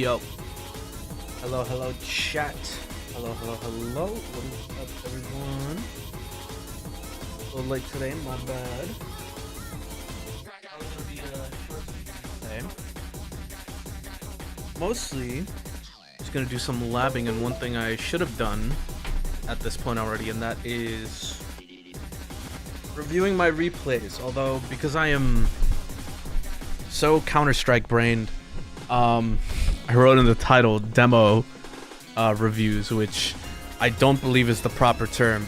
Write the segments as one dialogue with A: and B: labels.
A: Yo. Hello, hello, chat. Hello, hello, hello. What is up, everyone? A little late today, my bad. Okay. Mostly, just gonna do some labbing, and one thing I should have done at this point already, and that is reviewing my replays. Although, because I am so Counter-Strike brained, I wrote in the title demo reviews, which I don't believe is the proper term.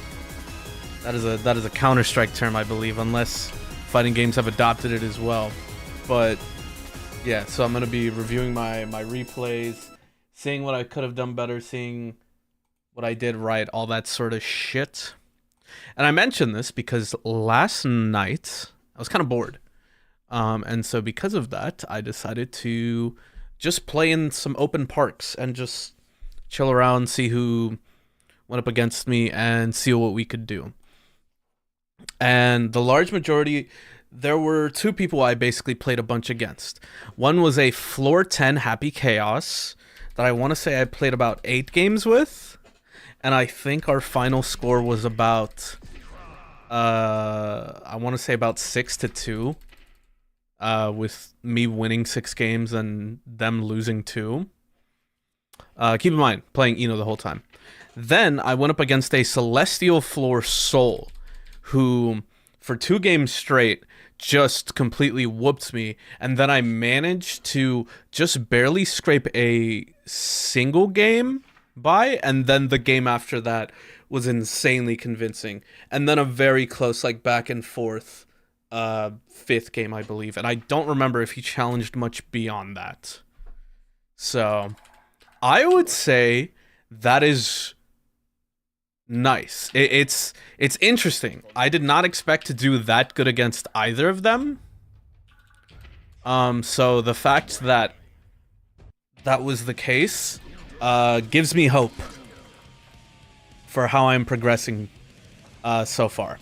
A: That is a Counter-Strike term, I believe, unless fighting games have adopted it as well. But yeah, so I'm gonna be reviewing my replays, seeing what I could have done better, seeing what I did right, all that sort of shit. And I mentioned this because last night I was kind of bored. And so because of that, I decided to just play in some open parks and just chill around, see who went up against me, and see what we could do. And the large majority, there were two people I basically played a bunch against. One was a floor 10 Happy Chaos that I want to say I played about 8 games with. And I think our final score was about, I want to say about 6-2. With me winning 6 games and them losing 2. Keep in mind, playing Eno the whole time. Then I went up against a Celestial Floor Soul, who for 2 games straight just completely whooped me, and then I managed to just barely scrape a single game by, and then the game after that was insanely convincing, and then a very close back and forth 5th game, I believe, and I don't remember if he challenged much beyond that. So I would say that is nice. It's interesting. I did not expect to do that good against either of them. So the fact that that was the case gives me hope for how I'm progressing so far.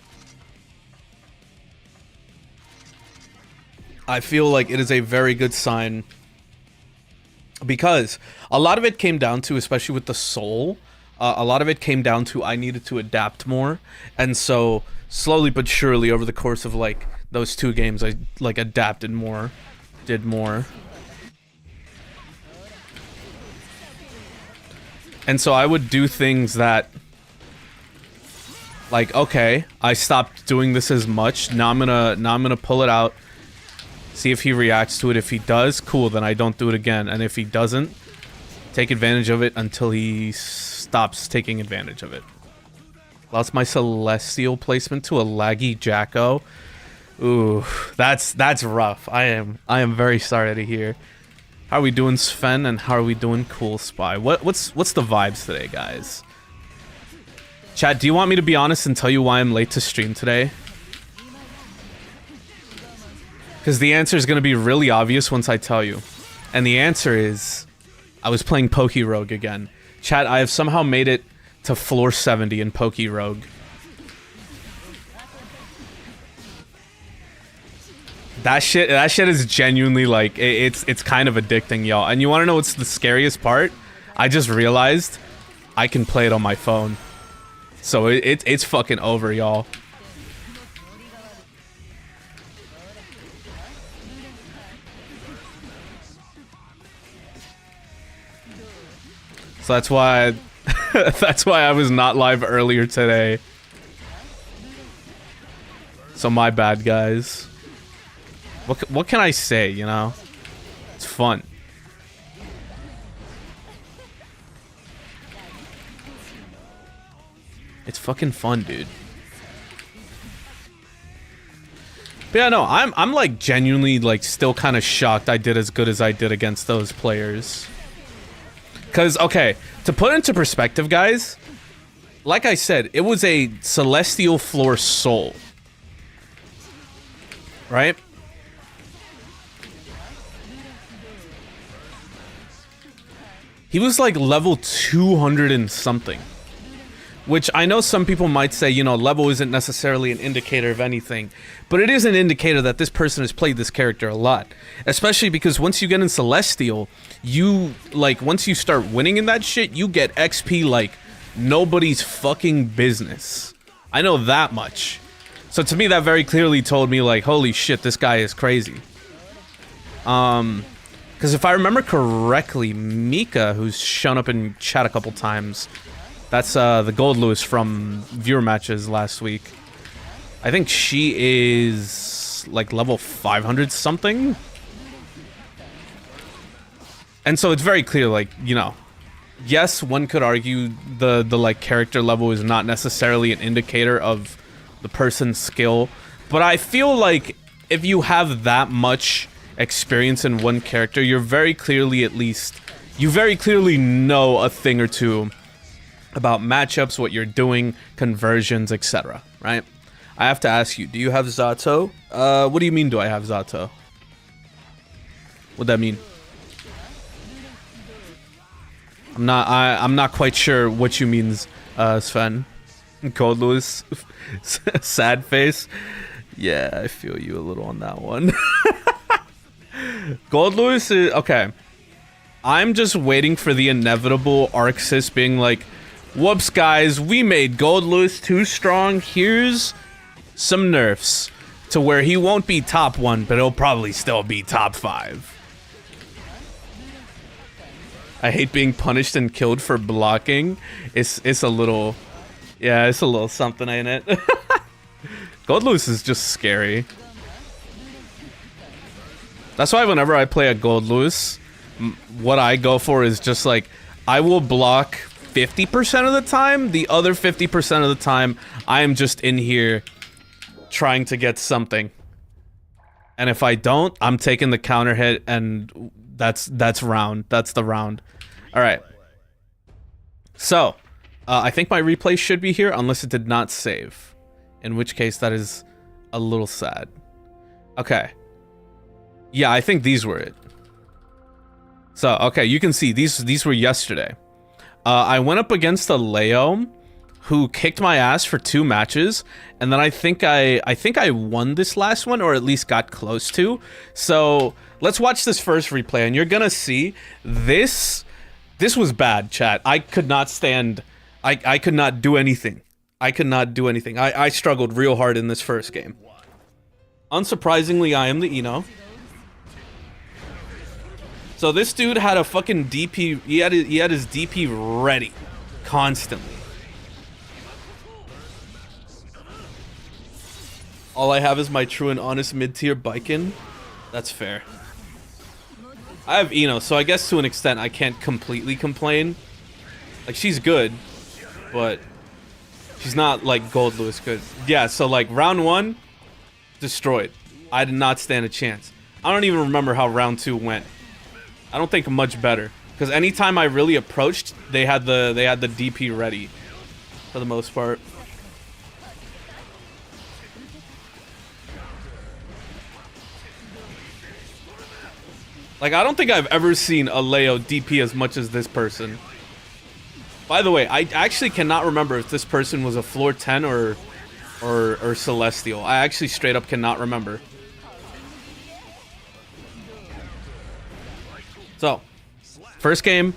A: I feel like it is a very good sign, because a lot of it came down to, especially with the Soul, a lot of it came down to I needed to adapt more, and so slowly but surely over the course of those 2 games, I adapted more, did more. And so I would do things that, okay, I stopped doing this as much, now I'm gonna pull it out, see if he reacts to it. If he does, cool, then I don't do it again. And if he doesn't, take advantage of it until he stops taking advantage of it. Lost my Celestial placement to a laggy Jacko. Ooh, that's rough. I am very sorry to hear. How are we doing, Sven? And how are we doing, Cool Spy? What's the vibes today, guys? Chat, do you want me to be honest and tell you why I'm late to stream today? Because the answer is going to be really obvious once I tell you. And the answer is, I was playing Poke Rogue again. Chat, I have somehow made it to floor 70 in Poke Rogue. That shit is genuinely it's kind of addicting, y'all. And you want to know what's the scariest part? I just realized I can play it on my phone. So it's fucking over, y'all. So that's why I was not live earlier today. So my bad, guys. What can I say, you know? It's fun. It's fucking fun, dude. But yeah, no, I'm genuinely still kind of shocked I did as good as I did against those players. Because, okay, to put into perspective, guys, like I said, it was a Celestial Floor Soul. Right? He was level 200 and something. which I know some people might say, you know, level isn't necessarily an indicator of anything, but it is an indicator that this person has played this character a lot. Especially because once you get in Celestial, you, like, once you start winning in that shit, you get XP like nobody's fucking business. I know that much. So to me, that very clearly told me, like, holy shit, this guy is crazy. Because if I remember correctly, Mika, who's shown up in chat a couple times, that's the Gold Lewis from viewer matches last week. I think she is like level 500 something. And so it's very clear, like, you know, yes, one could argue the like character level is not necessarily an indicator of the person's skill, but I feel like if you have that much experience in one character, you're very clearly, at least, you very clearly know a thing or two about matchups, what you're doing, conversions, etc. Right? I have to ask you, do you have Zato? What do you mean, do I have Zato? What'd that mean? I'm not quite sure what you means, Sven. Cold Lewis. Sad face. Yeah, I feel you a little on that one. Gold Lewis is okay. I'm just waiting for the inevitable Arxis being like, whoops guys, we made Gold Lewis too strong. Here's some nerfs to where he won't be top 1, but he'll probably still be top 5. I hate being punished and killed for blocking. It's a little, yeah, it's a little something, ain't it? Gold Lewis is just scary. That's why whenever I play a Gold Lewis, what I go for is just like, I will block 50% of the time. The other 50% of the time, I am just in here trying to get something. And if I don't, I'm taking the counter hit, and that's round. That's the round. All right. So, I think my replay should be here, unless it did not save. In which case, that is a little sad. Okay. Yeah, I think these were it. So, okay, you can see these were yesterday. I went up against a Leo who kicked my ass for 2 matches, and then I think I won this last one, or at least got close to. So, let's watch this first replay, and you're gonna see this was bad, chat. I could not stand, I could not do anything. I could not do anything. I struggled real hard in this first game. Unsurprisingly, I am the Eno. So this dude had a fucking DP, he had his DP ready, constantly. All I have is my true and honest mid-tier Bikin. That's fair. I have Eno, so I guess to an extent I can't completely complain. Like, she's good, but she's not like Gold Lewis good. Yeah, so like round 1, destroyed. I did not stand a chance. I don't even remember how round 2 went. I don't think much better, because anytime I really approached, they had the DP ready, for the most part. Like, I don't think I've ever seen a Leo DP as much as this person. By the way, I actually cannot remember if this person was a floor 10 or Celestial. I actually straight up cannot remember. So, first game,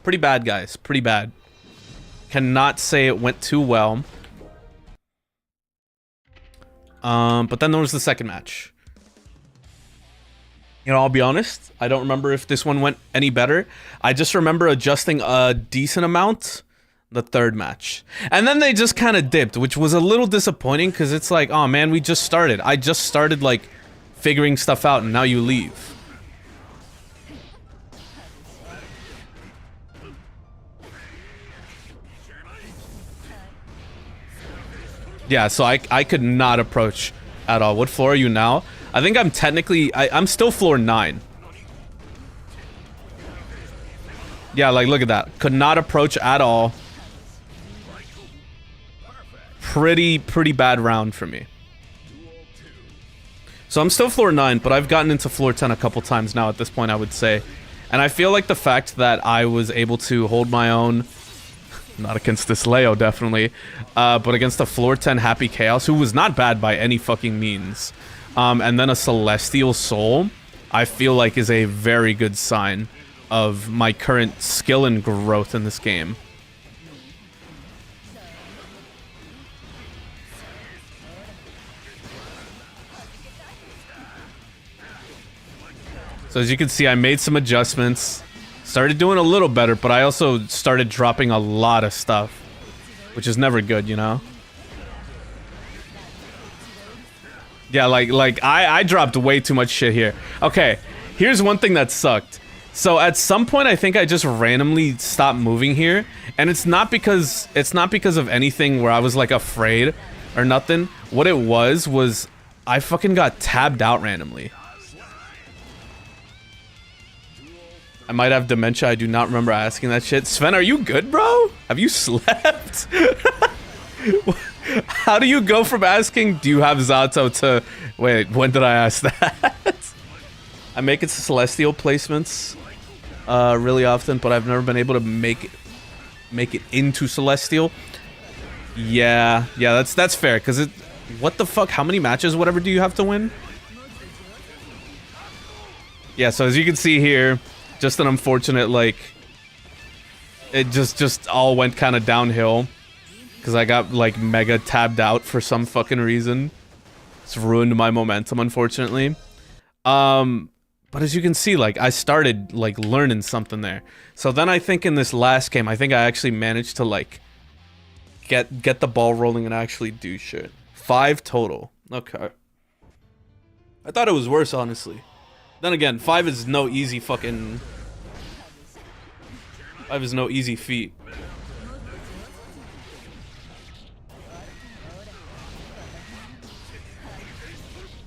A: pretty bad, guys. Pretty bad. Cannot say it went too well. But then there was the second match. You know, I'll be honest, I don't remember if this one went any better. I just remember adjusting a decent amount the third match. And then they just kind of dipped, which was a little disappointing, because it's like, oh man, we just started. I just started, like, figuring stuff out, and now you leave. Yeah, so I could not approach at all. What floor are you now? I think I'm technically... I'm still floor 9. Yeah, like, look at that. Could not approach at all. Pretty bad round for me. So I'm still floor 9, but I've gotten into floor 10 a couple times now at this point, I would say. And I feel like the fact that I was able to hold my own Not against this Leo, definitely. But against a floor 10 Happy Chaos, who was not bad by any fucking means. And then a Celestial Soul, I feel like is a very good sign of my current skill and growth in this game. So as you can see, I made some adjustments. Started doing a little better, but I also started dropping a lot of stuff, which is never good, you know? Yeah, like I dropped way too much shit here. Okay, here's one thing that sucked. So at some point, I think I just randomly stopped moving here, and it's not because of anything where I was like afraid or nothing. What it was I fucking got tabbed out randomly. I might have dementia. I do not remember asking that shit. Sven, are you good, bro? Have you slept? How do you go from asking, do you have Zato, to... Wait, when did I ask that? I make it to Celestial placements really often, but I've never been able to make it into Celestial. Yeah, that's fair, because it... What the fuck? How many matches, whatever, do you have to win? Yeah, so as you can see here... Just an unfortunate, like, it just all went kind of downhill because I got like mega tabbed out for some fucking reason. It's ruined my momentum, unfortunately. But as you can see, like, I started like learning something there. So then I think in this last game, I think I actually managed to like get the ball rolling and actually do shit. 5 total. Okay. I thought it was worse, honestly. Then again, 5 is no easy fucking... 5 is no easy feat.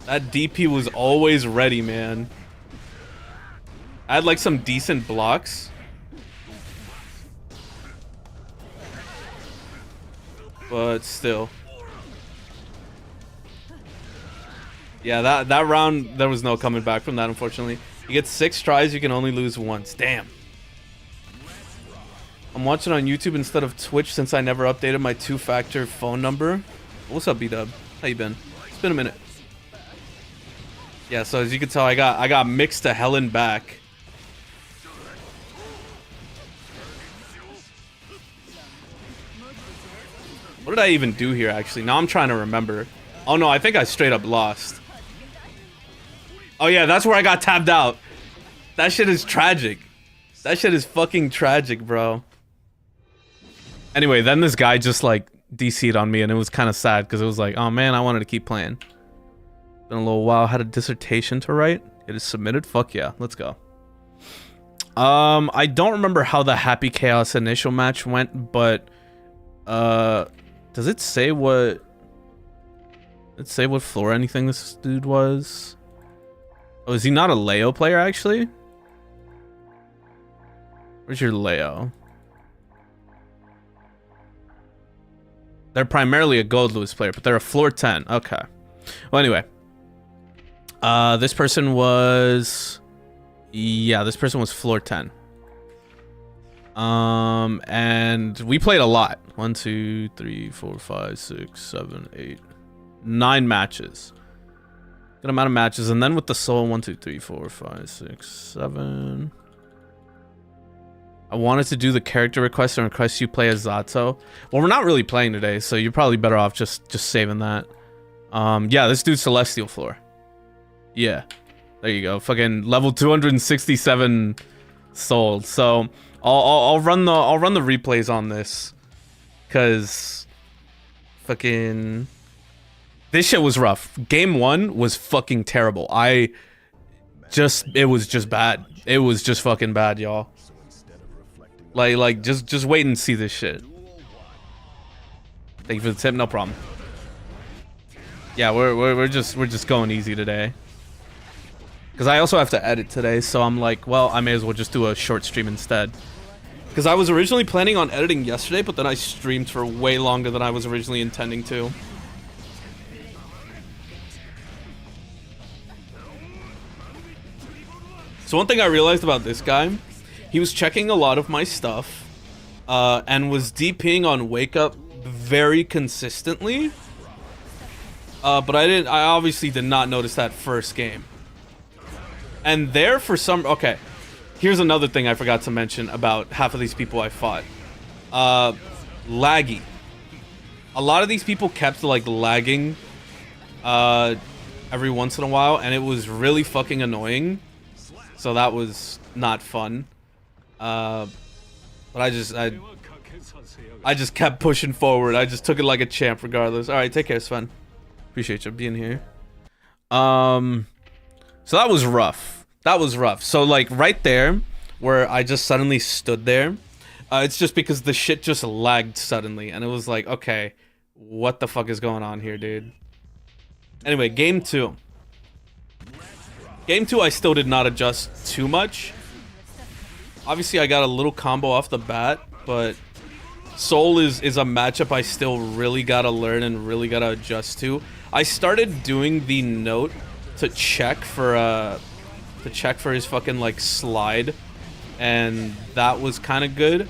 A: That DP was always ready, man. I had like some decent blocks. But still. Yeah, that round, there was no coming back from that, unfortunately. You get 6 tries, you can only lose once. Damn. I'm watching on YouTube instead of Twitch since I never updated my 2-factor phone number. What's up, B-Dub? How you been? It's been a minute. Yeah, so as you can tell, I got mixed to hell and back. What did I even do here, actually? Now I'm trying to remember. Oh no, I think I straight up lost. Oh yeah, that's where I got tabbed out. That shit is tragic. That shit is fucking tragic, bro. Anyway, then this guy just like DC'd on me and it was kind of sad because it was like, oh man, I wanted to keep playing. Been a little while, had a dissertation to write. It is submitted, fuck yeah, let's go. I don't remember how the Happy Chaos initial match went, but does it say what... Let's say what floor anything this dude was. Oh, is he not a Leo player, actually? Where's your Leo? They're primarily a Gold Lewis player, but they're a floor 10. Okay. Well, anyway. This person was... Yeah, this person was floor 10. And we played a lot. 1, 2, 3, 4, 5, 6, 7, 8... 9 matches. Good amount of matches. And then with the soul, 1, 2, 3, 4, 5, 6, 7. I wanted to do the character request and request you play as Zato. Well, we're not really playing today, so you're probably better off just saving that. Yeah, this dude's Celestial floor. Yeah. There you go. Fucking level 267 sold. So I'll run the replays on this. Cause fucking this shit was rough. Game 1 was fucking terrible. It was just bad. It was just fucking bad, y'all. Like just wait and see this shit. Thank you for the tip, no problem. Yeah, we're just going easy today. Cause I also have to edit today, so I'm like, well, I may as well just do a short stream instead. Cause I was originally planning on editing yesterday, but then I streamed for way longer than I was originally intending to. So one thing I realized about this guy, he was checking a lot of my stuff, and was DPing on Wake Up very consistently. But I obviously did not notice that first game. And there for some, okay, here's another thing I forgot to mention about half of these people I fought. Laggy. A lot of these people kept like lagging every once in a while, and it was really fucking annoying. So that was not fun. But I just kept pushing forward. I just took it like a champ regardless. All right, take care, Sven. Appreciate you being here. So that was rough. That was rough. So like right there where I just suddenly stood there, it's just because the shit just lagged suddenly, and it was like, okay, what the fuck is going on here, dude? Anyway, game 2. Game 2 I still did not adjust too much. Obviously I got a little combo off the bat, but Soul is a matchup I still really gotta learn and really gotta adjust to. I started doing the note to check for his fucking like slide, and that was kind of good.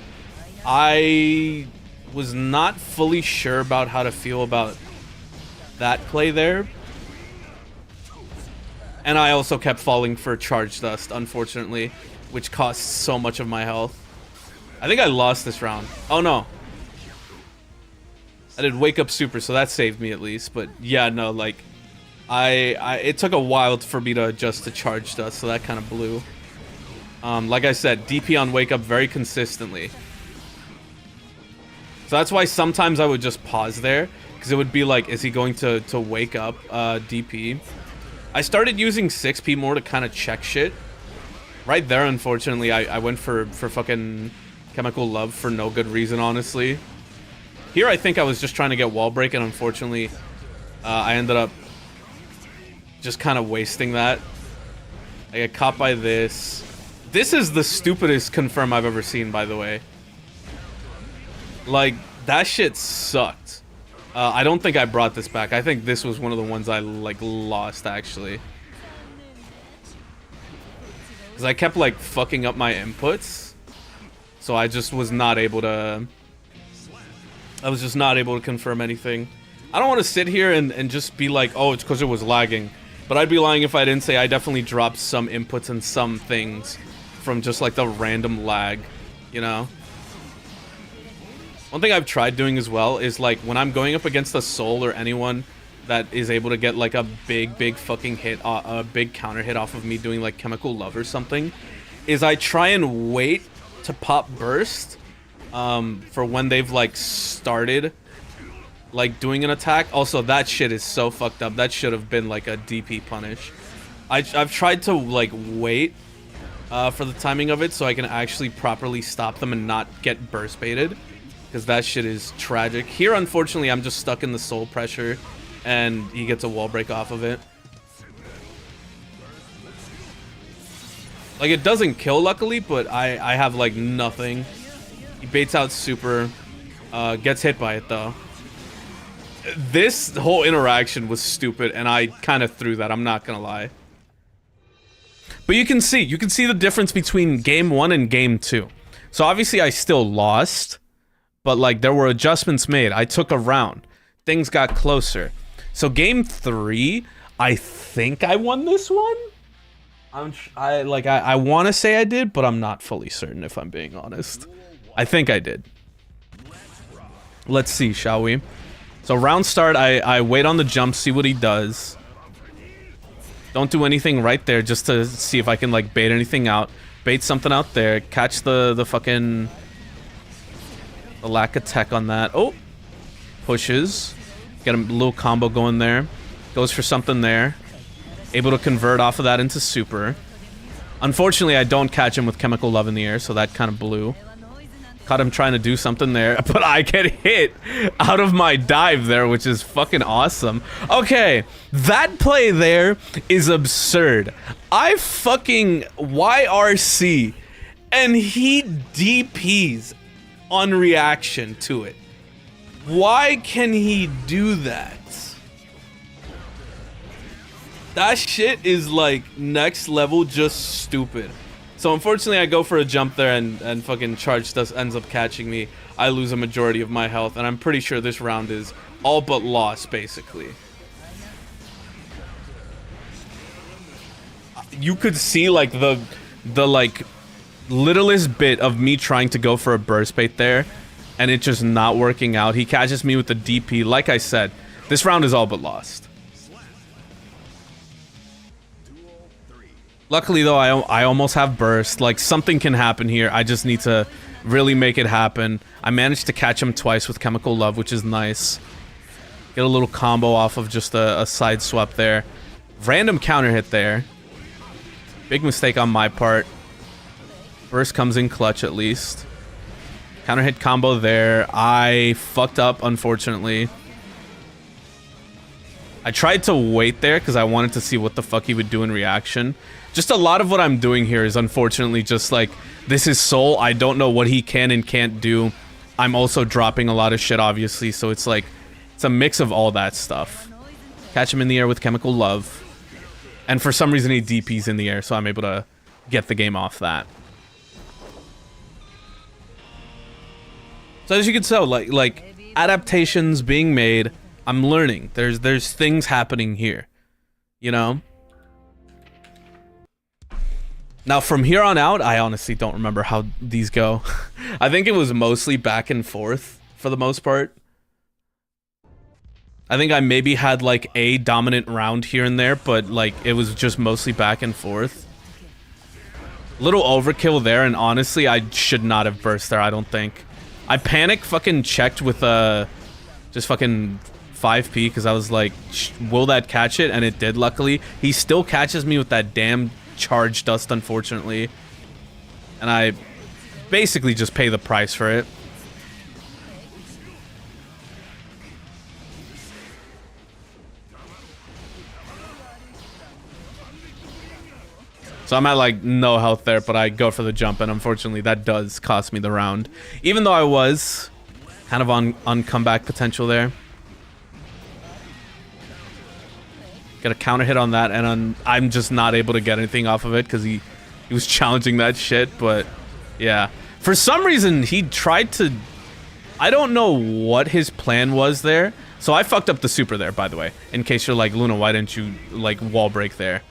A: I was not fully sure about how to feel about that play there, and I also kept falling for Charge Dust, unfortunately, which cost so much of my health. I think I lost this round. Oh no, I did Wake Up Super, so that saved me at least. But yeah, no, like it took a while for me to adjust to Charge Dust, so that kind of blew. Like I said, DP on Wake Up very consistently. So that's why sometimes I would just pause there, because it would be like, is he going to Wake Up DP? I started using 6P more to kind of check shit. Right there, unfortunately, I went for fucking Chemical Love for no good reason, honestly. Here, I think I was just trying to get wall break, and unfortunately, I ended up just kind of wasting that. I get caught by this. This is the stupidest confirm I've ever seen, by the way. Like, that shit sucked. I don't think I brought this back. I think this was one of the ones I, like, lost, actually. Because I kept, like, fucking up my inputs. So I just was not able to... I was just not able to confirm anything. I don't want to sit here and just be like, oh, it's because it was lagging. But I'd be lying if I didn't say I definitely dropped some inputs and some things from just, like, the random lag, you know? One thing I've tried doing as well is, like, when I'm going up against a Soul or anyone that is able to get, like, a big fucking hit, a big counter hit off of me doing, like, Chemical Love or something, is I try and wait to pop Burst for when they've, like, started, like, doing an attack. Also, that shit is so fucked up. That should have been, like, a DP punish. I've tried to, like, wait for the timing of it so I can actually properly stop them and not get burst baited. Because that shit is tragic. Here, unfortunately, I'm just stuck in the Soul pressure, and he gets a wall break off of it. Like, it doesn't kill, luckily, but I have, like, nothing. He baits out super, gets hit by it, though. This whole interaction was stupid, and I kind of threw that, I'm not gonna lie. But you can see the difference between game 1 and game 2. So obviously I still lost, but like there were adjustments made. I took a round. Things got closer. So game 3, I think I won this one. I want to say I did, but I'm not fully certain if I'm being honest. I think I did. Let's see, shall we? So round start, I wait on the jump, see what he does. Don't do anything right there just to see if I can like bait anything out. Bait something out there, catch the fucking... the lack of tech on that. Oh! Pushes. Get a little combo going there. Goes for something there. Able to convert off of that into super. Unfortunately, I don't catch him with Chemical Love in the air, so that kind of blew. Caught him trying to do something there, but I get hit out of my dive there, which is fucking awesome. Okay, that play there is absurd. I fucking YRC, and he DPs on reaction to it. Why can he do that? That shit is like next level just stupid. So unfortunately, I go for a jump there, and fucking charge dust ends up catching me. I lose a majority of my health, and I'm pretty sure this round is all but lost, basically. You could see like the like littlest bit of me trying to go for a burst bait there, and it just not working out. He catches me with the DP. Like I said, this round is all but lost. Luckily though, I almost have burst. Like, something can happen here. I just need to really make it happen. I managed to catch him twice with Chemical Love, which is nice. Get a little combo off of just a side swap there. Random counter hit there. Big mistake on my part. Burst comes in clutch at least. Counter hit combo there. I fucked up, unfortunately. I tried to wait there because I wanted to see what the fuck he would do in reaction. Just a lot of what I'm doing here is unfortunately just like, this is Soul. I don't know what he can and can't do. I'm also dropping a lot of shit, obviously, so it's like, it's a mix of all that stuff. Catch him in the air with Chemical Love. And for some reason he DPs in the air, so I'm able to get the game off that. So as you can tell, like adaptations being made, I'm learning. There's things happening here, you know? Now from here on out, I honestly don't remember how these go. I think it was mostly back and forth for the most part. I think I maybe had like a dominant round here and there, but like it was just mostly back and forth. Little overkill there, and honestly, I should not have burst there, I don't think. I panic fucking checked with just fucking 5p because I was like, will that catch it? And it did, luckily. He still catches me with that damn charge dust, unfortunately. And I basically just pay the price for it. So I'm at like no health there, but I go for the jump, and unfortunately that does cost me the round. Even though I was kind of on comeback potential there. Get a counter hit on that, and I'm just not able to get anything off of it because he was challenging that shit, but yeah. For some reason, he tried to... I don't know what his plan was there. So I fucked up the super there, by the way. In case you're like, Luna, why didn't you like wall break there?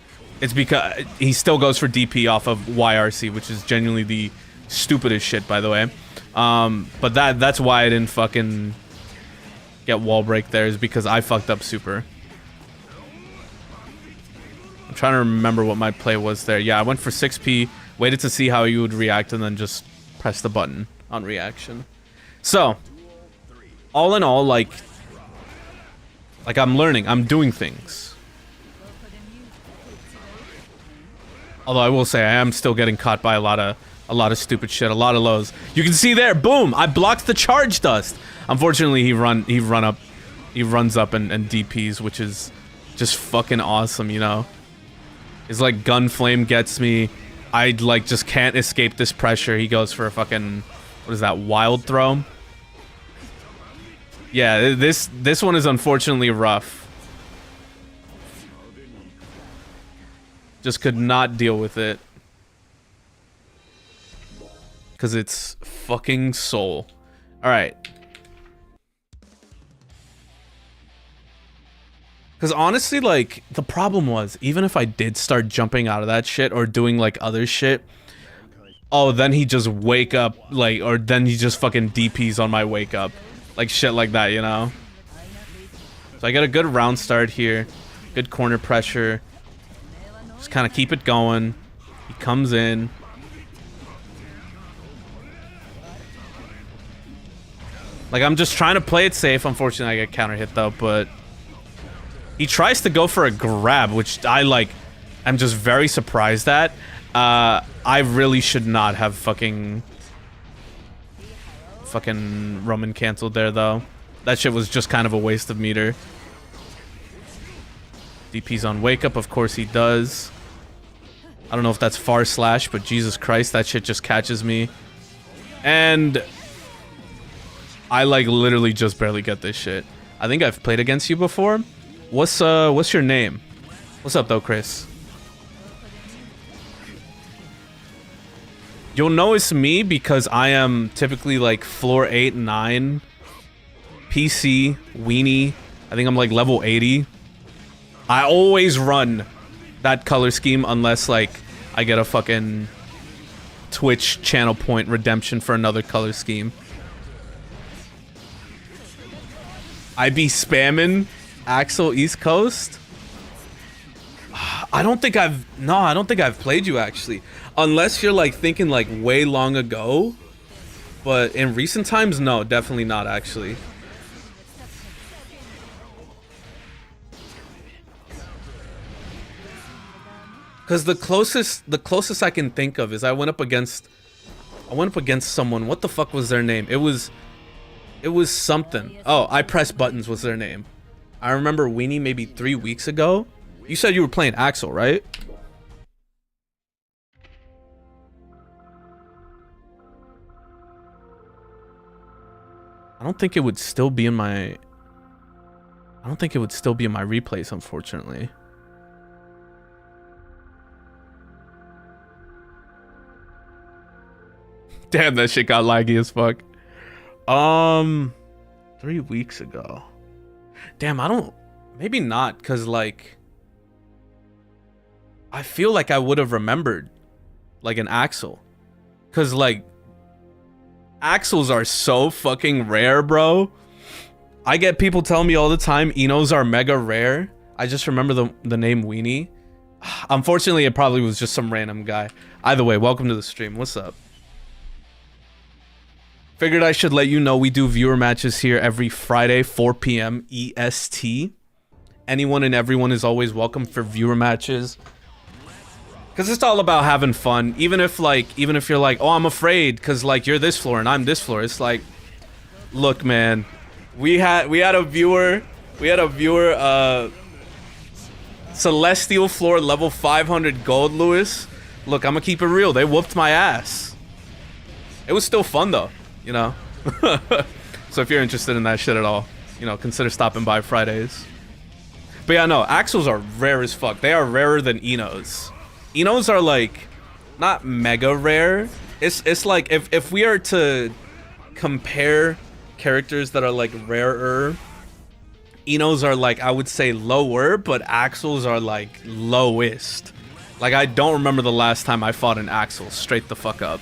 A: It's because he still goes for DP off of YRC, which is genuinely the stupidest shit, by the way. But that's why I didn't fucking get wall break there, is because I fucked up super. I'm trying to remember what my play was there. Yeah, I went for 6p, waited to see how you would react, and then just press the button on reaction. So, all in all, like I'm learning, I'm doing things. Although I will say I am still getting caught by a lot of stupid shit, a lot of lows. You can see there, boom! I blocked the charge dust. Unfortunately, he runs up and DPs, which is just fucking awesome, you know. His like gun flame gets me. I like just can't escape this pressure. He goes for a fucking, what is that, wild throw? Yeah, this one is unfortunately rough. Just could not deal with it. Because it's fucking Soul. Alright. Because honestly, like, the problem was, even if I did start jumping out of that shit or doing, like, other shit, oh, then he just wake up, like, or then he just fucking DPs on my wake up. Like, shit like that, you know? So I got a good round start here. Good corner pressure. Just kind of keep it going. He comes in. Like, I'm just trying to play it safe. Unfortunately, I get counter hit, though, but... He tries to go for a grab, which I, like, am just very surprised at. I really should not have fucking Roman canceled there, though. That shit was just kind of a waste of meter. DP's on wake up, of course he does. I don't know if that's far slash, but Jesus Christ, that shit just catches me. And I, like, literally just barely get this shit. I think I've played against you before. What's your name? What's up, though, Chris? You'll know it's me because I am typically like floor 8, 9, PC, weenie. I think I'm like level 80. I always run that color scheme unless like I get a fucking Twitch channel point redemption for another color scheme. I be spamming Axel East Coast. I don't think I've played you actually. Unless you're like thinking like way long ago. But in recent times, no, definitely not actually. Cause the closest I can think of is I went up against someone. What the fuck was their name? It was something. Oh, I Press Buttons was their name. I remember Weenie maybe 3 weeks ago. You said you were playing Axel, right? I don't think it would still be in my replays, unfortunately. Damn, that shit got laggy as fuck. 3 weeks ago. Damn, maybe not, because like I feel like I would have remembered like an Axel. Because like Axels are so fucking rare, bro. I get people telling me all the time Enos are mega rare. I just remember the name Weenie. Unfortunately, it probably was just some random guy. Either way, welcome to the stream. What's up? Figured I should let you know we do viewer matches here every Friday, 4 p.m. EST. Anyone and everyone is always welcome for viewer matches. Cause it's all about having fun. Even if you're like, oh, I'm afraid cause like you're this floor and I'm this floor. It's like, look, man, we had a viewer, Celestial floor level 500 gold, Lewis. Look, I'm gonna keep it real. They whooped my ass. It was still fun though. You know. So if you're interested in that shit at all, you know, consider stopping by Fridays. But yeah, no, Axels are rare as fuck. They are rarer than Enos. Enos are like not mega rare. It's like if we are to compare characters that are like rarer, Enos are like, I would say lower, but Axels are like lowest. Like I don't remember the last time I fought an Axel. Straight the fuck up.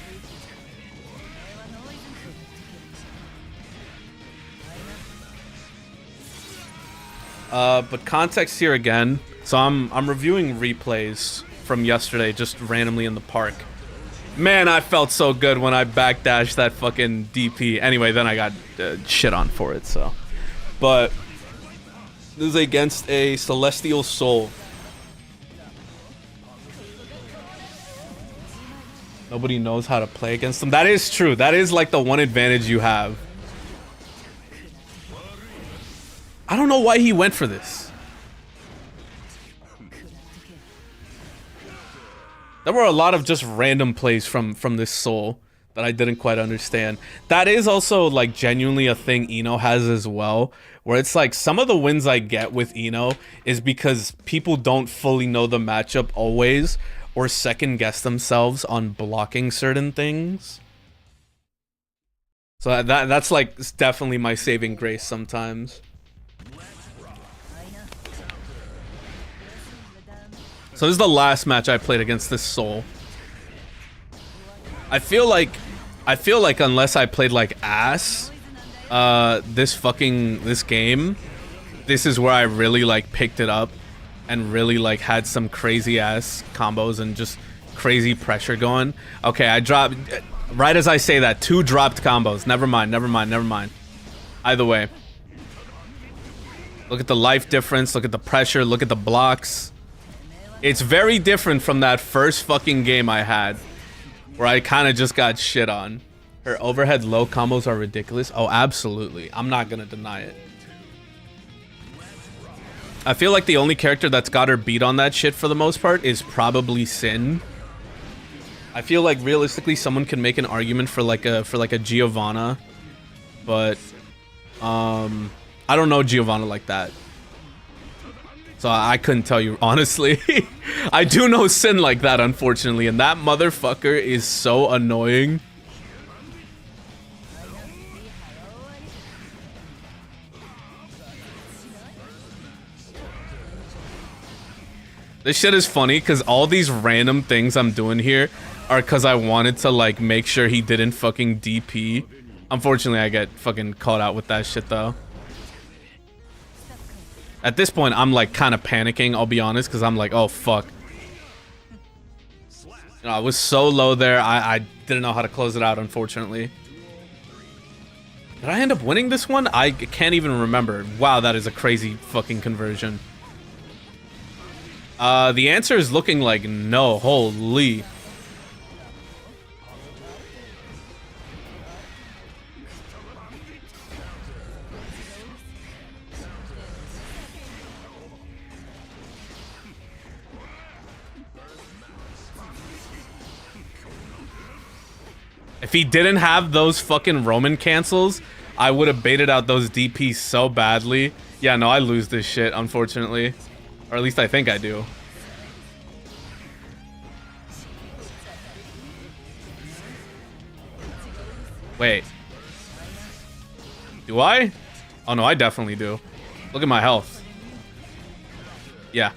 A: But context here again. So I'm reviewing replays from yesterday, just randomly in the park. Man, I felt so good when I backdashed that fucking DP. Anyway, then I got shit on for it. So, but this is against a Celestial Soul. Nobody knows how to play against them. That is true. That is like the one advantage you have. I don't know why he went for this. There were a lot of just random plays from this Soul that I didn't quite understand. That is also like genuinely a thing Eno has as well, where it's like some of the wins I get with Eno is because people don't fully know the matchup always, or second guess themselves on blocking certain things. So that's like definitely my saving grace sometimes. So this is the last match I played against this Soul. I feel like unless I played like ass, this game, this is where I really like picked it up and really like had some crazy ass combos and just crazy pressure going. Okay, I dropped right as I say that, 2 dropped combos. Never mind. Either way. Look at the life difference, look at the pressure, look at the blocks. It's very different from that first fucking game I had, where I kind of just got shit on. Her overhead low combos are ridiculous. Oh, absolutely. I'm not gonna deny it. I feel like the only character that's got her beat on that shit for the most part is probably Sin. I feel like realistically someone can make an argument for like a Giovanna, but I don't know Giovanna like that. So I couldn't tell you, honestly. I do know Sin like that, unfortunately, and that motherfucker is so annoying. This shit is funny, because all these random things I'm doing here are because I wanted to, like, make sure he didn't fucking DP. Unfortunately, I get fucking caught out with that shit, though. At this point, I'm like kind of panicking, I'll be honest, because I'm like, oh fuck. You know, I was so low there, I didn't know how to close it out, unfortunately. Did I end up winning this one? I can't even remember. Wow, that is a crazy fucking conversion. The answer is looking like no. Holy. If he didn't have those fucking Roman cancels, I would have baited out those DPs so badly. Yeah, no, I lose this shit, unfortunately. Or at least I think I do. Wait. Do I? Oh no, I definitely do. Look at my health. Yeah.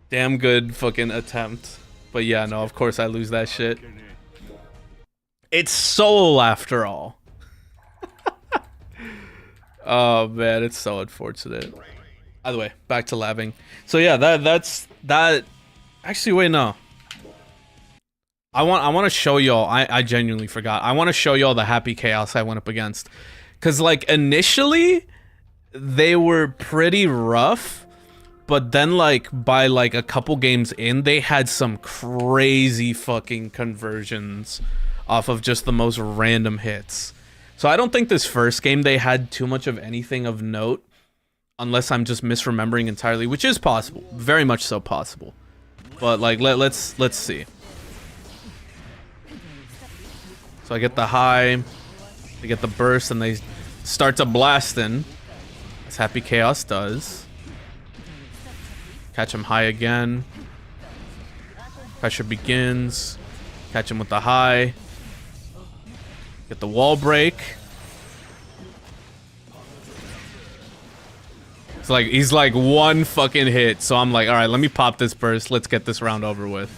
A: Damn good fucking attempt. But yeah, no, of course I lose that shit. It's Soul after all. Oh man, it's so unfortunate. By the way, back to labbing. So yeah, that's that. Actually, wait, no. I want to show y'all. I genuinely forgot. I want to show y'all the Happy Chaos I went up against, cause like initially they were pretty rough. But then, like, by, like, a couple games in, they had some crazy fucking conversions off of just the most random hits. So I don't think this first game they had too much of anything of note, unless I'm just misremembering entirely, which is possible. Very much so possible. But, like, let's see. So I get the high, they get the burst, and they start to blast in, as Happy Chaos does. Catch him high again. Pressure begins. Catch him with the high. Get the wall break. It's like he's like one fucking hit, so I'm like, all right, let me pop this burst. Let's get this round over with.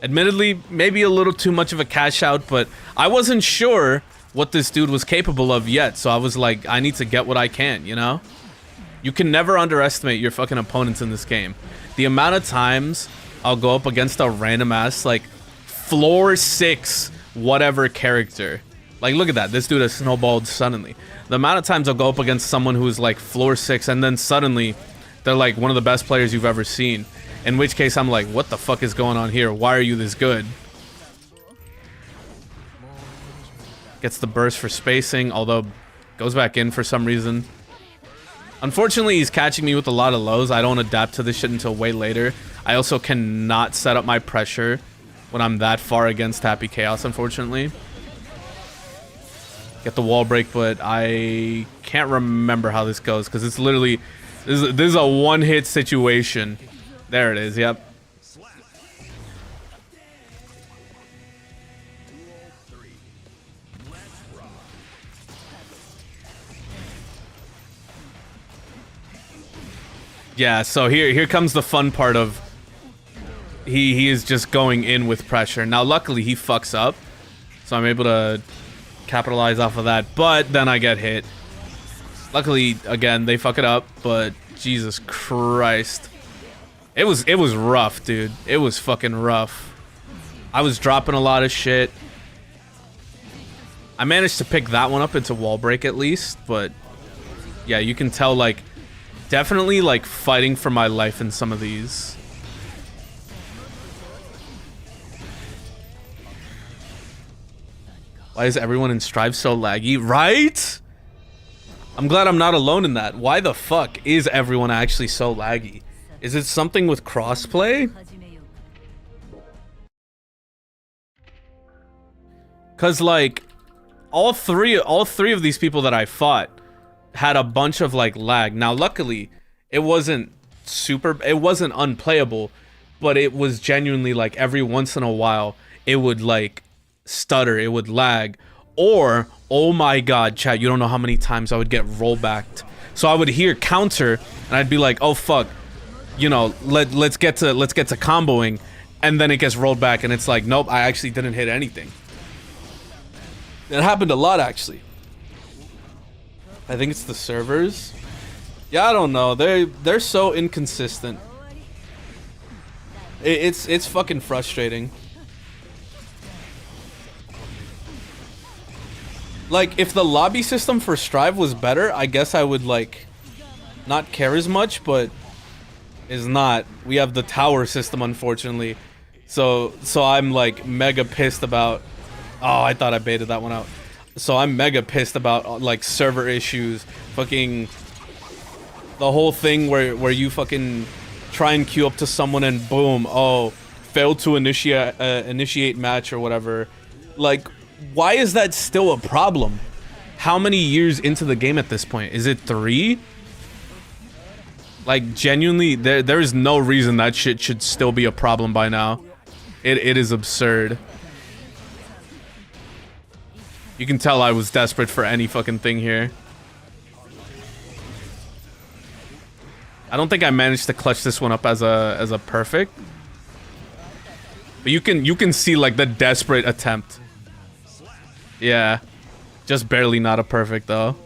A: Admittedly, maybe a little too much of a cash out, but I wasn't sure what this dude was capable of yet, so I was like, I need to get what I can, you know? You can never underestimate your fucking opponents in this game. The amount of times I'll go up against a random ass, like, floor 6 whatever character. Like, look at that. This dude has snowballed suddenly. The amount of times I'll go up against someone who's, like, floor 6, and then suddenly they're, like, one of the best players you've ever seen. In which case, I'm like, what the fuck is going on here? Why are you this good? Gets the burst for spacing, although goes back in for some reason. Unfortunately, he's catching me with a lot of lows. I don't adapt to this shit until way later. I also cannot set up my pressure when I'm that far against Happy Chaos, unfortunately. Get the wall break, but I can't remember how this goes, because it's literally... This is a one-hit situation. There it is, yep. Yeah, so here comes the fun part of he is just going in with pressure. Now, luckily, he fucks up, so I'm able to capitalize off of that, but then I get hit. Luckily, again, they fuck it up, but Jesus Christ. It was rough, dude. It was fucking rough. I was dropping a lot of shit. I managed to pick that one up into wall break at least, but yeah, you can tell, like, definitely, like, fighting for my life in some of these. Why is everyone in Strive so laggy? Right? I'm glad I'm not alone in that. Why the fuck is everyone actually so laggy? Is it something with crossplay? Cause like all three of these people that I fought had a bunch of like lag. Now, luckily, it wasn't unplayable, but it was genuinely like every once in a while it would like stutter, it would lag, or oh my god, chat, you don't know how many times I would get rollbacked. So I would hear counter and I'd be like, oh fuck, you know, let's get to comboing, and then it gets rolled back and it's like, nope, I actually didn't hit anything. It happened a lot actually. I think it's the servers. Yeah, I don't know. They're so inconsistent. It's fucking frustrating. Like, if the lobby system for Strive was better, I guess I would like not care as much, but is not. We have the tower system, unfortunately. So I'm like mega pissed about. Oh, I thought I baited that one out. So I'm mega pissed about like server issues, fucking the whole thing where you fucking try and queue up to someone and boom, oh, failed to initiate match or whatever. Like, why is that still a problem? How many years into the game at this point? Is it 3? Like, genuinely, there is no reason that shit should still be a problem by now. It is absurd. You can tell I was desperate for any fucking thing here. I don't think I managed to clutch this one up as a perfect. But you can see like the desperate attempt. Yeah. Just barely not a perfect though.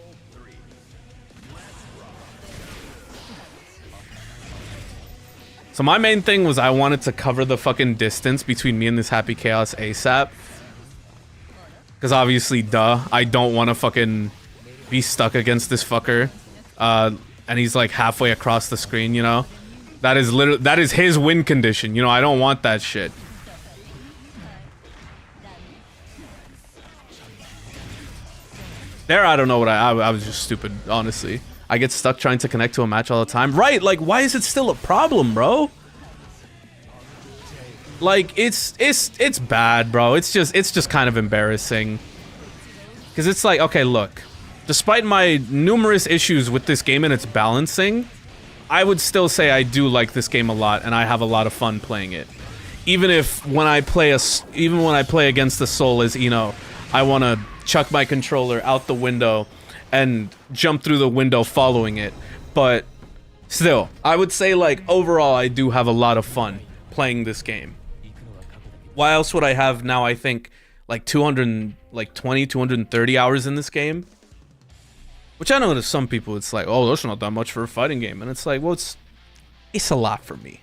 A: So my main thing was I wanted to cover the fucking distance between me and this Happy Chaos ASAP. Because obviously, duh, I don't want to fucking be stuck against this fucker. And he's like halfway across the screen, you know? That is his win condition, you know? I don't want that shit. There, I don't know what I was just stupid, honestly. I get stuck trying to connect to a match all the time. Right, like, why is it still a problem, bro? Like, it's bad, bro. It's just kind of embarrassing. Because it's like, okay, look. Despite my numerous issues with this game and its balancing, I would still say I do like this game a lot, and I have a lot of fun playing it. Even if when I play against the Soul as Eno, I want to chuck my controller out the window and jump through the window following it. But still, I would say like overall I do have a lot of fun playing this game. Why else would I have now, I think, like 230 hours in this game? Which I know to some people it's like, oh, that's not that much for a fighting game. And it's like, well, it's a lot for me.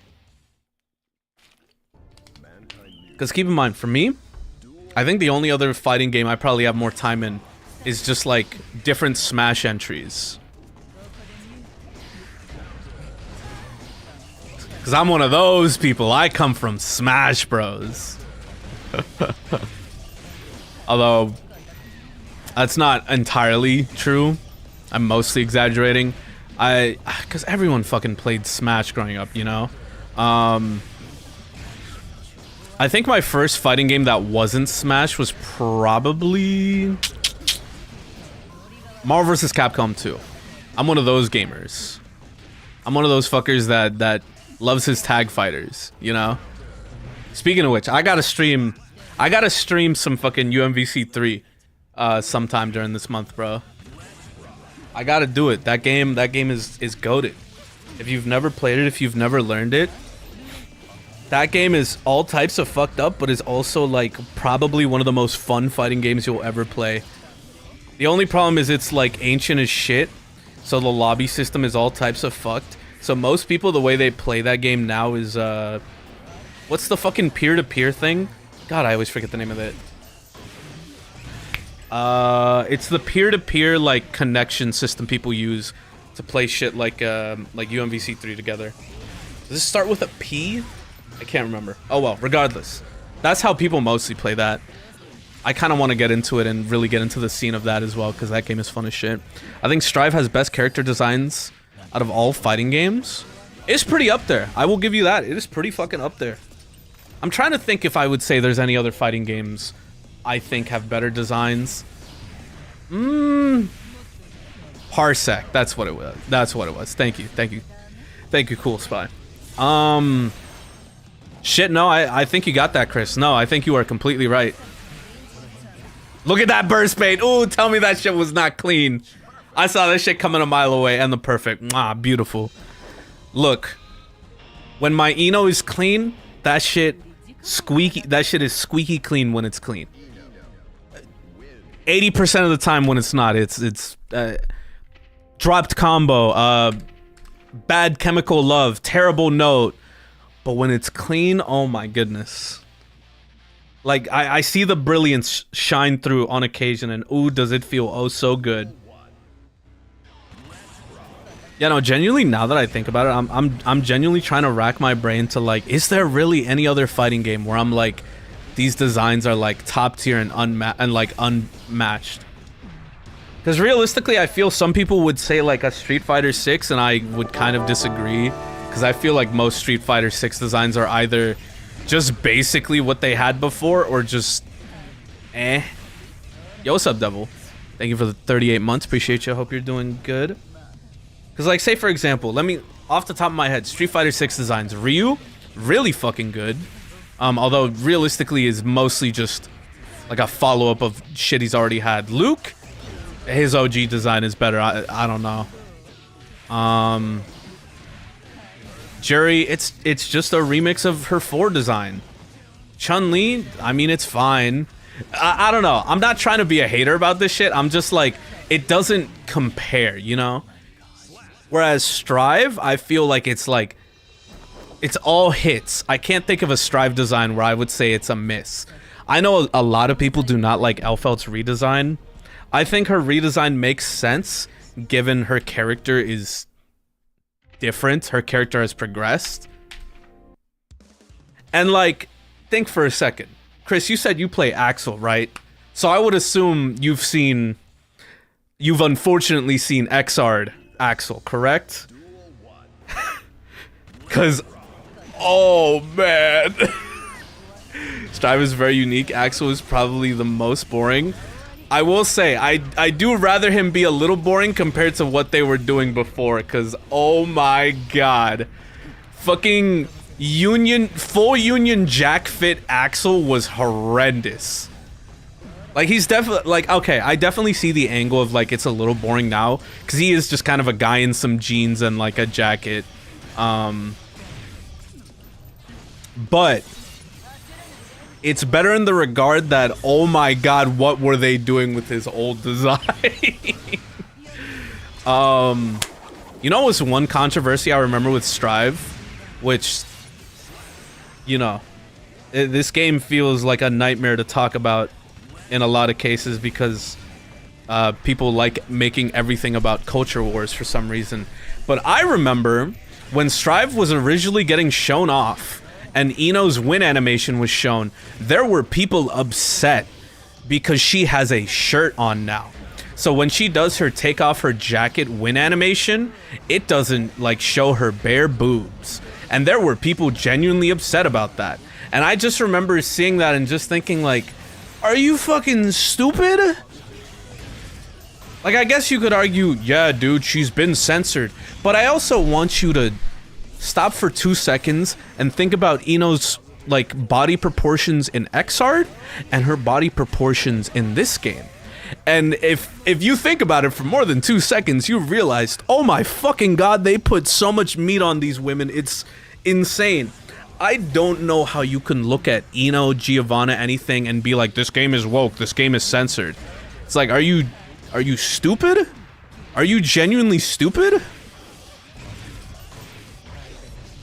A: Because keep in mind, for me, I think the only other fighting game I probably have more time in is just like different Smash entries. Because I'm one of those people. I come from Smash Bros. Although, that's not entirely true. I'm mostly exaggerating. Because everyone fucking played Smash growing up, you know? I think my first fighting game that wasn't Smash was probably Marvel vs. Capcom 2. I'm one of those gamers. I'm one of those fuckers that loves his tag fighters, you know? Speaking of which, I gotta stream some fucking UMVC 3 sometime during this month, bro. I gotta do it. That game is goated. If you've never played it, if you've never learned it, that game is all types of fucked up, but is also like probably one of the most fun fighting games you'll ever play. The only problem is it's like ancient as shit, so the lobby system is all types of fucked. So most people, the way they play that game now is what's the fucking peer-to-peer thing? God, I always forget the name of it. It's the peer-to-peer like connection system people use to play shit like UMVC 3 together. Does this start with a P? I can't remember. Oh well, regardless. That's how people mostly play that. I kind of want to get into it and really get into the scene of that as well, because that game is fun as shit. I think Strive has best character designs out of all fighting games. It's pretty up there. I will give you that. It is pretty fucking up there. I'm trying to think if I would say there's any other fighting games I think have better designs. Heart Parsec. That's what it was. That's what it was. Thank you. Thank you. Thank you, Cool Spy. Shit, no, I think you got that, Chris. No, I think you are completely right. Look at that burst bait. Ooh, tell me that shit was not clean. I saw this shit coming a mile away, and the perfect. Mwah, beautiful. Look, when my Eno is clean, that shit squeaky. That shit is squeaky clean when it's clean. 80% of the time when it's not, it's dropped combo, bad chemical love, terrible note. But when it's clean, oh my goodness. Like, I see the brilliance shine through on occasion, and ooh, does it feel oh so good. Yeah, no, genuinely, now that I think about it, I'm genuinely trying to rack my brain to, like, is there really any other fighting game where I'm like, these designs are like top tier and unmatched? Because realistically, I feel some people would say like a Street Fighter 6, and I would kind of disagree. Because I feel like most Street Fighter 6 designs are either just basically what they had before, or just eh. Yo, what's up, Devil? Thank you for the 38 months. Appreciate you. Hope you're doing good. Because, like, say for example, let me, off the top of my head, Street Fighter 6 designs. Ryu, really fucking good. Although realistically is mostly just like a follow-up of shit he's already had. Luke, his OG design is better. I don't know. Jerry, it's just a remix of her 4 design. Chun-Li, I mean, it's fine. I don't know. I'm not trying to be a hater about this shit. I'm just like, it doesn't compare, you know? Whereas Strive, I feel like it's all hits. I can't think of a Strive design where I would say it's a miss. I know a lot of people do not like Elfelt's redesign. I think her redesign makes sense given her character is different. Her character has progressed. And like, think for a second. Chris, you said you play Axel, right? So I would assume you've unfortunately seen Xr'd Axel, correct? Cause, oh man. Strive is very unique. Axel is probably the most boring. I will say, I do rather him be a little boring compared to what they were doing before, because oh my god. Fucking full Union Jack Fit Axel was horrendous. Like, he's definitely, like, okay, I definitely see the angle of, like, it's a little boring now, because he is just kind of a guy in some jeans and, like, a jacket. But it's better in the regard that, oh my god, what were they doing with his old design? You know what's one controversy I remember with Strive? Which, you know, this game feels like a nightmare to talk about in a lot of cases because people like making everything about culture wars for some reason. But I remember when Strive was originally getting shown off and Eno's win animation was shown, there were people upset because she has a shirt on now. So when she does her take off her jacket win animation, it doesn't like show her bare boobs. And there were people genuinely upset about that. And I just remember seeing that and just thinking like, are you fucking stupid? Like, I guess you could argue, yeah, dude, she's been censored. But I also want you to stop for 2 seconds and think about Eno's, like, body proportions in Xr'd and her body proportions in this game. And if you think about it for more than 2 seconds, you realized, oh my fucking god, they put so much meat on these women. It's insane. I don't know how you can look at Eno, Giovanna, anything and be like, this game is woke, this game is censored. It's like, are you stupid? Are you genuinely stupid?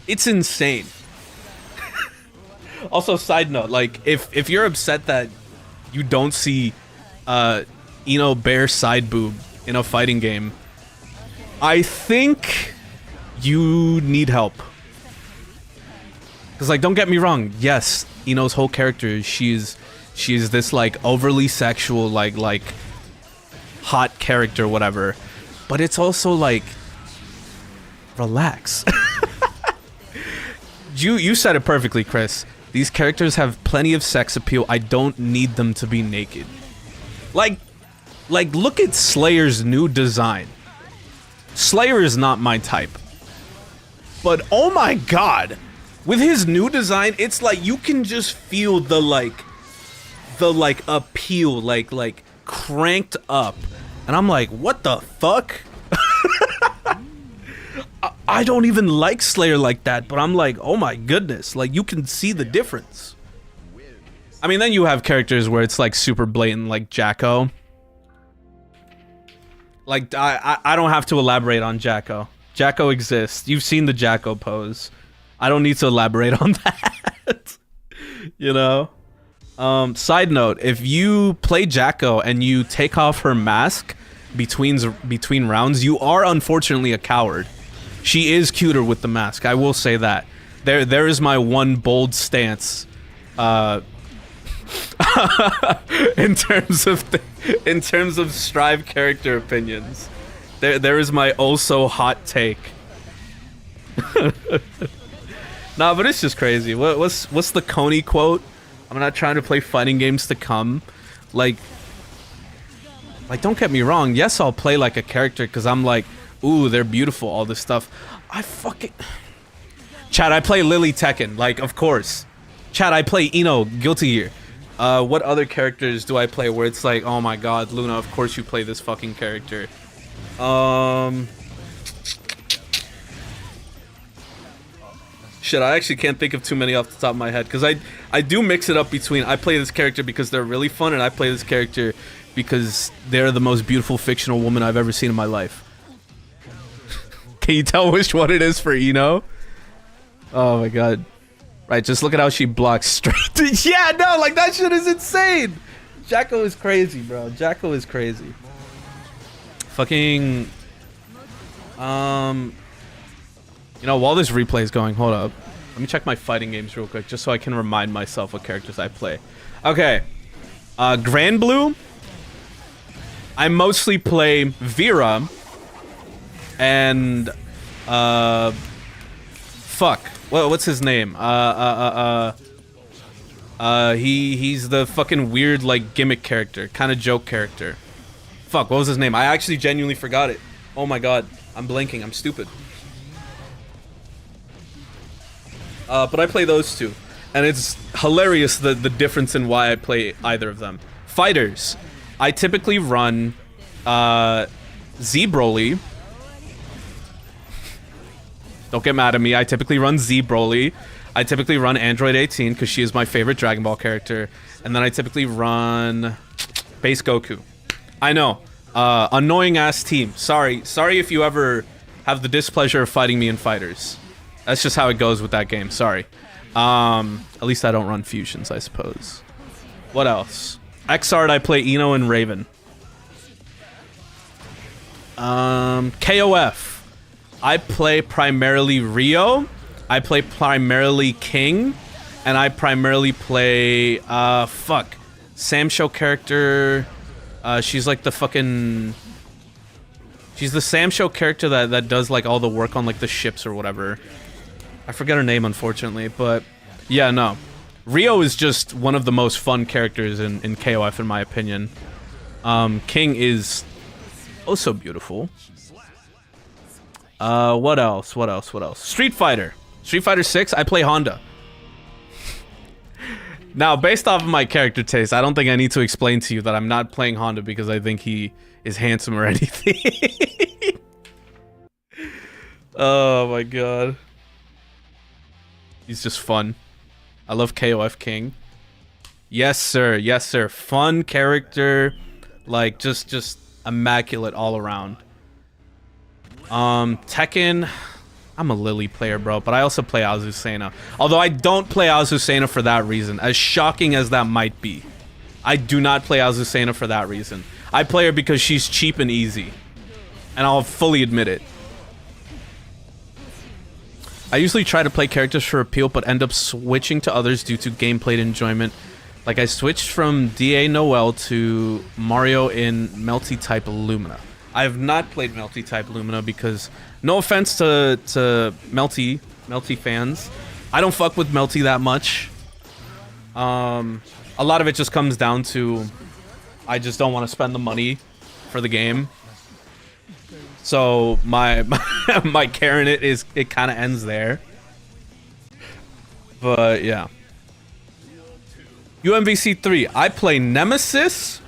A: It's insane. Also, side note, like, if you're upset that you don't see Eno bare side boob in a fighting game, I think you need help. Because, like, don't get me wrong, yes, Eno's whole character, she's this, like, overly sexual, like, hot character, whatever. But it's also, like, relax. You said it perfectly, Chris. These characters have plenty of sex appeal. I don't need them to be naked. Like, look at Slayer's new design. Slayer is not my type. But oh my god, with his new design, it's like you can just feel the appeal, like cranked up. And I'm like, what the fuck? I don't even like Slayer like that, but I'm like, oh my goodness, like you can see the difference. I mean, then you have characters where it's like super blatant, like Jacko. Like, I don't have to elaborate on Jacko. Jacko exists. You've seen the Jacko pose. I don't need to elaborate on that. You know? Side note, if you play Jacko and you take off her mask between rounds, you are unfortunately a coward. She is cuter with the mask, I will say that. There is my one bold stance. in terms of Strive character opinions. There is my also hot take. Nah, but it's just crazy. What's the Coney quote? I'm not trying to play fighting games to come. Like don't get me wrong. Yes, I'll play like a character because I'm like, ooh, they're beautiful, all this stuff. I fucking... Chat, I play Lily Tekken, like, of course. Chat, I play Ino, Guilty Gear. What other characters do I play where it's like, oh my god, Luna, of course you play this fucking character. Shit, I actually can't think of too many off the top of my head, because I do mix it up between, I play this character because they're really fun, and I play this character because they're the most beautiful fictional woman I've ever seen in my life. Can you tell which one it is for Ino? Oh my god. Right, just look at how she blocks straight. Yeah, no, like that shit is insane. Jacko is crazy, bro. Jacko is crazy. Fucking... You know, while this replay is going, hold up. Let me check my fighting games real quick, just so I can remind myself what characters I play. Okay. Grand Blue. I mostly play Vera. And... Fuck. What's his name? He's the fucking weird, like, gimmick character. Kind of joke character. Fuck, what was his name? I actually genuinely forgot it. Oh my god. I'm blanking. I'm stupid. But I play those two. And it's hilarious, the difference in why I play either of them. Fighters. I typically run, Z Broly. Don't get mad at me. I typically run Z Broly. I typically run Android 18 because she is my favorite Dragon Ball character. And then I typically run Base Goku. I know. Annoying ass team. Sorry if you ever have the displeasure of fighting me in Fighters. That's just how it goes with that game. Sorry. At least I don't run fusions, I suppose. What else? Xrd, I play Ino and Raven. KOF. I play primarily Rio, I play primarily King, and I primarily play, Samsho character, she's like the fucking, she's the Samsho character that does like all the work on like the ships or whatever. I forget her name, unfortunately, but yeah, no. Rio is just one of the most fun characters in KOF, in my opinion. King is also beautiful. What else? Street Fighter 6, I play Honda. Now, based off of my character taste, I don't think I need to explain to you that I'm not playing Honda because I think he is handsome or anything. Oh my god. He's just fun. I love KOF King. Yes, sir. Yes, sir. Fun character. Like, just immaculate all around. Tekken, I'm a Lily player, bro, but I also play Azucena. Although I don't play Azucena for that reason, as shocking as that might be. I do not play Azucena for that reason. I play her because she's cheap and easy. And I'll fully admit it. I usually try to play characters for appeal, but end up switching to others due to gameplay enjoyment. Like, I switched from D.A. Noel to Mario in Melty-type Lumina. I have not played Melty-type Lumina because, no offense to Melty fans, I don't fuck with Melty that much. A lot of it just comes down to I just don't want to spend the money for the game. So my Karen it kind of ends there. But yeah. UMVC 3. I play Nemesis,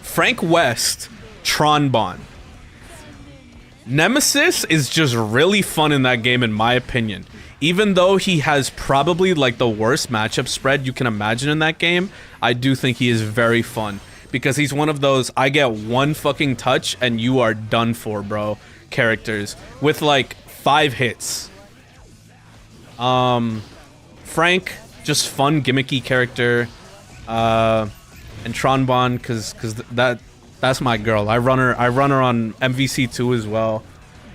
A: Frank West, Tronbon. Nemesis is just really fun in that game, in my opinion. Even though he has probably like the worst matchup spread you can imagine in that game, I do think he is very fun. Because he's one of those, I get one fucking touch and you are done for, bro, characters. With like 5 hits. Frank, just fun, gimmicky character. And Tronbon, because that's my girl. I run her on MVC2 as well.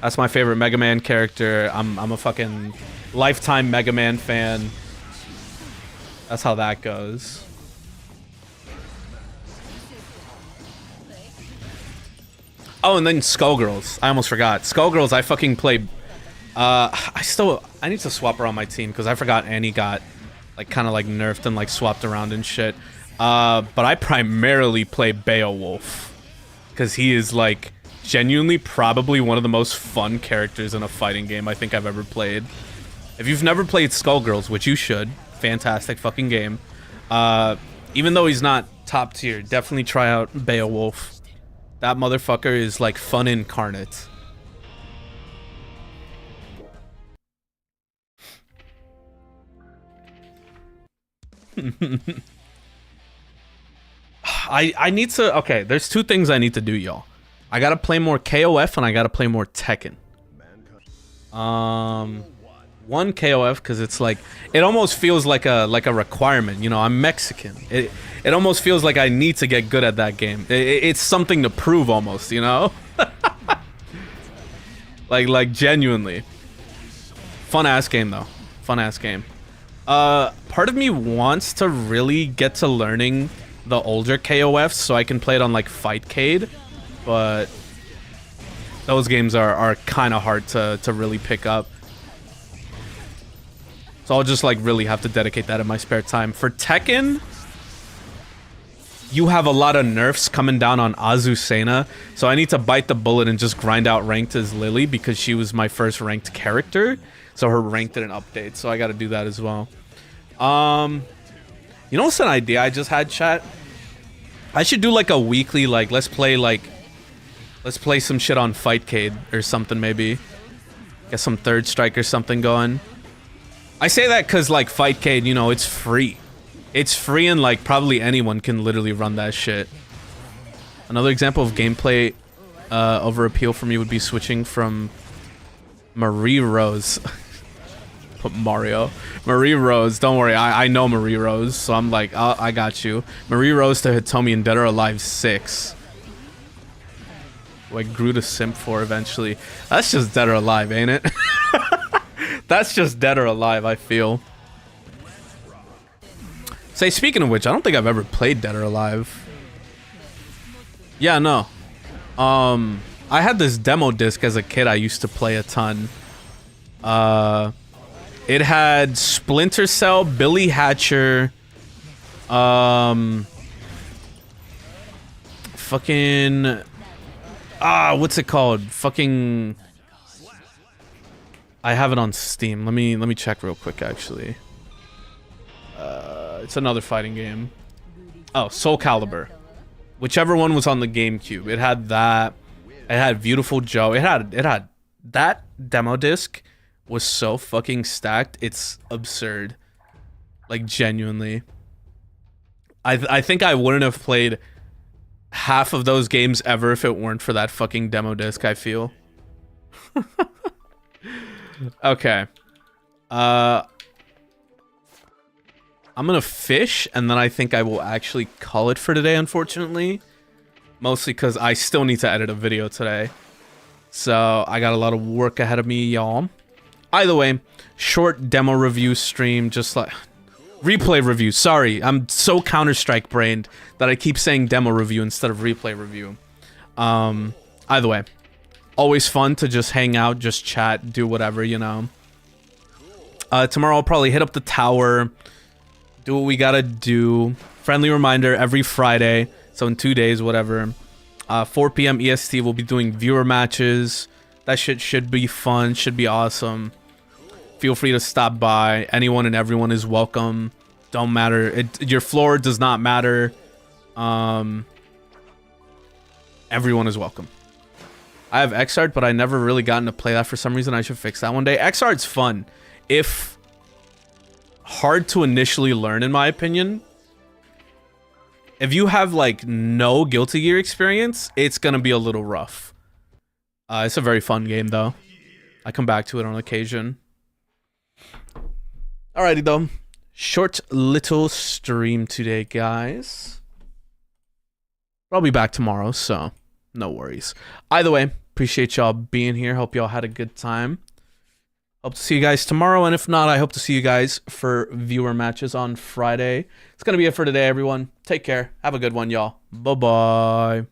A: That's my favorite Mega Man character. I'm a fucking lifetime Mega Man fan. That's how that goes. Oh, and then Skullgirls. I almost forgot. Skullgirls, I fucking play. I need to swap her on my team because I forgot Annie got like kind of like nerfed and like swapped around and shit. But I primarily play Beowulf because he is like genuinely probably one of the most fun characters in a fighting game I think I've ever played. If you've never played Skullgirls, which you should, fantastic fucking game. Even though he's not top tier, definitely try out Beowulf. That motherfucker is like fun incarnate. I need to, okay, there's 2 things I need to do, y'all. I gotta play more KOF and I gotta play more Tekken. One KOF because it's like, it almost feels like a requirement, you know. I'm Mexican. It almost feels like I need to get good at that game. It's something to prove almost, you know. like genuinely fun ass game though. Fun ass game. Part of me wants to really get to learning the older KOFs so I can play it on like Fightcade, but those games are kind of hard to really pick up. So I'll just like really have to dedicate that in my spare time. For Tekken, you have a lot of nerfs coming down on Azucena, so I need to bite the bullet and just grind out ranked as Lily because she was my first ranked character. So her rank didn't update, so I gotta do that as well. You know what's an idea I just had, chat? I should do like a weekly, like, let's play some shit on Fightcade or something maybe. Get some Third Strike or something going. I say that because like Fightcade, you know, it's free. It's free and like probably anyone can literally run that shit. Another example of gameplay over appeal for me would be switching from Marie Rose. Put Mario. Marie Rose, don't worry, I know Marie Rose, so I'm like, I got you. Marie Rose to Hitomi in Dead or Alive 6. Who I grew to simp for eventually. That's just Dead or Alive, ain't it? That's just Dead or Alive, I feel. Say, speaking of which, I don't think I've ever played Dead or Alive. Yeah, no. I had this demo disc as a kid I used to play a ton. It had Splinter Cell, Billy Hatcher, fucking, what's it called? Fucking, I have it on Steam. Let me check real quick actually. It's another fighting game. Oh, Soul Calibur. Whichever one was on the GameCube. It had that. It had Beautiful Joe. It had that demo disc was so fucking stacked. It's absurd. Like genuinely. I think I wouldn't have played half of those games ever if it weren't for that fucking demo disc, I feel. Okay. I'm gonna fish, and then I think I will actually call it for today, unfortunately. Mostly because I still need to edit a video today. So, I got a lot of work ahead of me, y'all. Either way, short demo review stream, just like... Replay review, sorry. I'm so Counter-Strike brained that I keep saying demo review instead of replay review. Either way. Always fun to just hang out, just chat, do whatever, you know. Tomorrow I'll probably hit up the tower, do what we gotta do. Friendly reminder, every Friday, so in 2 days, whatever. 4 p.m. EST, we'll be doing viewer matches. That shit should be fun, should be awesome. Feel free to stop by. Anyone and everyone is welcome. Don't matter. Your floor does not matter. Everyone is welcome. I have Xart, but I never really gotten to play that for some reason. I should fix that one day. Xart's fun. If hard to initially learn, in my opinion. If you have, like, no Guilty Gear experience, it's gonna be a little rough. It's a very fun game, though. I come back to it on occasion. Alrighty, though. Short little stream today, guys. I'll be back tomorrow, so no worries. Either way, appreciate y'all being here. Hope y'all had a good time. Hope to see you guys tomorrow, and if not, I hope to see you guys for viewer matches on Friday. It's gonna be it for today, everyone. Take care. Have a good one, y'all. Bye-bye.